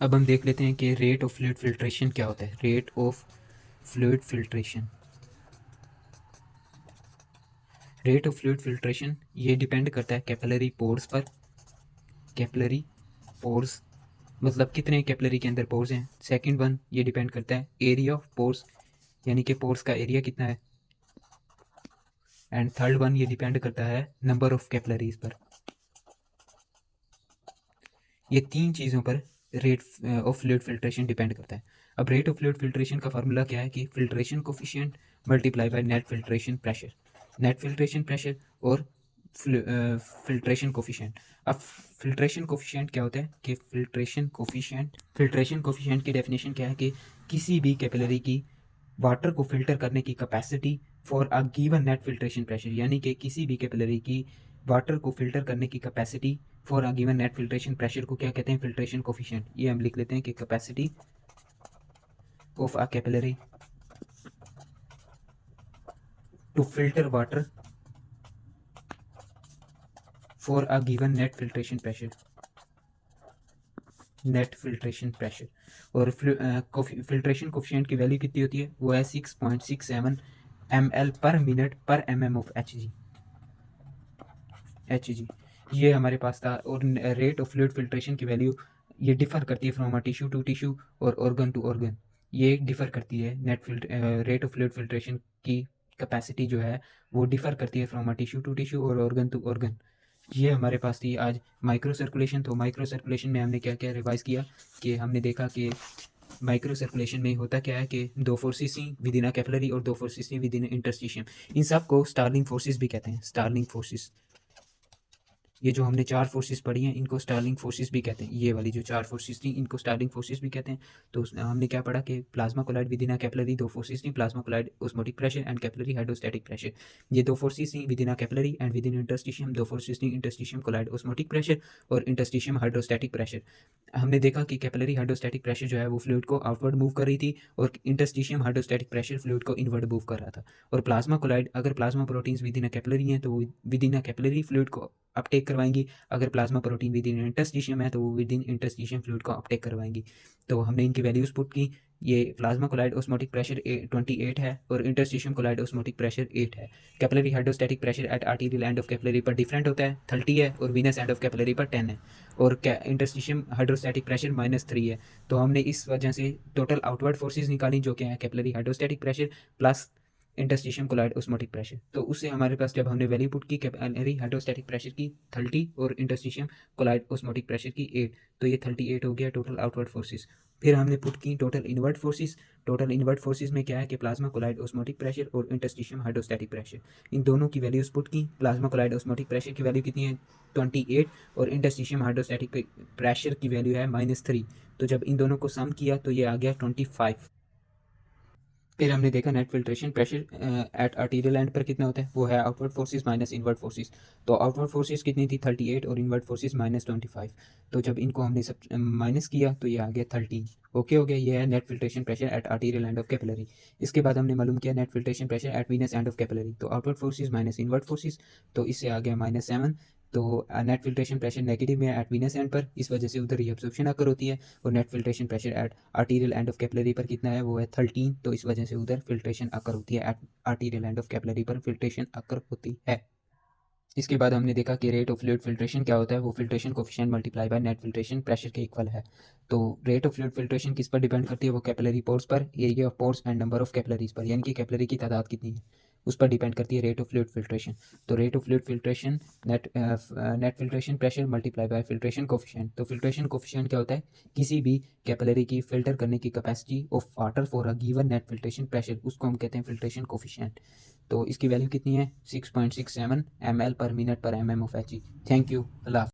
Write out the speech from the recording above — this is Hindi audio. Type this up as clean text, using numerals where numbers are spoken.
अब हम देख लेते हैं कि रेट ऑफ फ्लूइड फिल्ट्रेशन क्या होता है। Rate of fluid filtration, rate of fluid filtration ये डिपेंड करता है कैपिलरी पोर्स पर। कैपिलरी पोर्स मतलब कितने कैपिलरी के अंदर पोर्स हैं। सेकंड वन ये डिपेंड करता है एरिया ऑफ पोर्स, यानी कि पोर्स का एरिया कितना है। एंड थर्ड वन ये डिपेंड करता है नंबर ऑफ कैपिलरीज पर। ये तीन चीज़ों पर rate of fluid filtration depend करता है। अब रेट ऑफ फ्लूइड फिल्ट्रेशन का फार्मूला क्या है कि filtration coefficient multiply by net filtration pressure. Net filtration pressure और फिल्ट्रेशन कोफिशिएंट। अब फिल्ट्रेशन कोफिशिएंट क्या होता है कि फिल्ट्रेशन कोफिशिएंट की डेफिनेशन क्या है कि किसी भी कैपिलरी की वाटर को फिल्टर करने की capacity for a given net filtration pressure, यानी कि किसी भी कैपिलरी की वाटर को फिल्टर करने की capacity for a given net filtration pressure को क्या कहते हैं, फिल्ट्रेशन कोफिशिएंट। ये हम लिख लेते हैं कि capacity of a capillary to filter water for a given net filtration pressure, net filtration pressure. और फिल्ट्रेशन कोफिशिएंट की वैल्यू कितनी होती है, वो है 6.67 ml पर मिनट पर mm ऑफ Hg। ये हमारे पास था। और रेट ऑफ फ्लूइड फिल्ट्रेशन की वैल्यू ये डिफ़र करती है from a tissue to tissue और ऑर्गन टू ऑर्गन। ये डिफ़र करती है रेट ऑफ फ्लूइड फिल्ट्रेशन की कैपेसिटी जो है वो डिफ़र करती है from a tissue to tissue और ऑर्गन टू ऑर्गन। ये हमारे पास थी आज माइक्रो सर्कुलेशन। तो माइक्रो सर्कुलेशन में हमने क्या क्या रिवाइज़ किया कि हमने देखा कि माइक्रो सर्कुलेशन में होता क्या है कि दो फोर्सेस थी विद इन अ कैपिलरी और दो फोर्सेस थी विद इन इंटरस्टिशियम। इन सब को स्टार्लिंग फोर्सेस भी कहते हैं। स्टार्लिंग फोर्सेस, ये जो हमने चार फोर्सेस पढ़ी हैं इनको स्टार्लिंग फोर्सेस भी कहते हैं। ये वाली जो चार फोर्सेस थी इनको स्टार्लिंग फोर्सेस भी कहते हैं। तो हमने क्या पढ़ा कि plasma colloid within a capillary दो फोर्सेस थी, plasma colloid osmotic pressure and capillary hydrostatic pressure. ये दो फोर्सेस थी within a capillary and within interstitium दो फोर्सेस थी, इंटरस्टिशियम कोलाइड ऑस्मोटिक प्रेशर और इंटरस्टिशियम हाइड्रोस्टैटिक प्रेशर। हमने देखा कि कैपिलरी हाइड्रोस्टैटिक प्रेशर जो है वो फ्लूइड को आउटवर्ड मूव कर रही थी और इंटरस्टिशियम हाइड्रोस्टैटिक प्रेशर फ्लूइड को इनवर्ड मूव कर रहा था। और प्लाज्मा कोलाइड, अगर plasma proteins with in a capillary हैं तो with in a capillary fluid को अपटेक करवाएंगी। अगर plasma protein with in interstitium है तो वो विद इन इंटरस्टिशियम फ्लूइड को अपटेक करवाएंगी। तो हमने इनकी वैल्यूज पुट की। ये प्लाज्मा कोलाइड ऑस्मोटिक प्रेशर 28 है और इंटरस्टिशियम कोलाइड ऑस्मोटिक प्रेशर 8 है। Capillary hydrostatic pressure at arterial end of capillary पर डिफरेंट होता है, 30 है, और वीनस एंड ऑफ कैपिलरी पर 10 है। और इंटरस्टिशियम हाइड्रोस्टैटिक प्रेशर -3 है। तो हमने इस वजह से टोटल आउटवर्ड फोर्सेज निकाली जो क्या है capillary hydrostatic pressure plus interstitium colloid osmotic pressure. तो उससे हमारे पास जब हमने वैल्यू पुट की कैपिलरी हाइड्रोस्टैटिक प्रेशर की 30 और इंटरस्टिशियम कोलाइड ऑस्मोटिक प्रेशर की 8, तो ये 38 हो गया टोटल आउटवर्ड फोर्सेस। फिर हमने पुट की total inward forces. Total inward forces में क्या है कि प्लाज्मा कोलाइड ऑस्मोटिक प्रेशर और इंटरस्टिशियम हाइड्रोस्टैटिक प्रेशर, इन दोनों की वैल्यूज पुट की। प्लाज्मा कोलाइड ऑस्मोटिक प्रेशर की वैल्यू कितनी है 28 और इंटरस्टिशियम हाइड्रोस्टैटिक प्रेशर की वैल्यू है -3। तो जब इन दोनों को सम किया तो ये आ गया 25। फिर हमने देखा net filtration pressure at arterial and पर कितना होता है, वो है outward forces minus inward forces. तो आउटवर्ड फोर्सेस कितनी थी 38 और इनवर्ड फोर्सेस -25। तो जब इनको हमने सब माइनस किया तो ये आ गया 13। ओके हो गया। ये है net filtration pressure at arterial end of capillary. इसके बाद हमने मालूम किया net filtration pressure at venous end of capillary. तो outward forces minus inward forces, तो इससे आ गया -7। तो नेट फिल्ट्रेशन प्रेशर नेगेटिव में है एट वीनस एंड पर, इस वजह से उधर रीअब्सॉर्प्शन अकर होती है। और net filtration pressure at arterial end of capillary पर कितना है, वो है 13। तो इस वजह से उधर फिल्ट्रेशन अकर होती है, at arterial end of capillary पर फिल्ट्रेशन अकर होती है। इसके बाद हमने देखा कि रेट ऑफ फ्लूइड फिल्ट्रेशन क्या होता है, वो filtration coefficient multiply by net filtration pressure के इक्वल है। तो रेट ऑफ फ्लूइड फिल्ट्रेशन किस पर डिपेंड करती है, वो कैपिलरी पोर्स पर, area of pores and number of capillaries पर, यानी कि कैपिलरी की तादाद कितनी है उस पर डिपेंड करती है रेट ऑफ फ्लूइड फिल्ट्रेशन। तो rate of fluid filtration net filtration pressure multiply by filtration coefficient. तो फिल्ट्रेशन कोफिशिएंट क्या होता है, किसी भी कैपिलरी की फिल्टर करने की capacity of water for a given net filtration pressure, उसको हम कहते हैं फिल्ट्रेशन कोफिशिएंट। तो इसकी वैल्यू कितनी है 6.67 ml पर मिनट पर mm of Hg। Thank you, अल्लाह हाफ़िज़।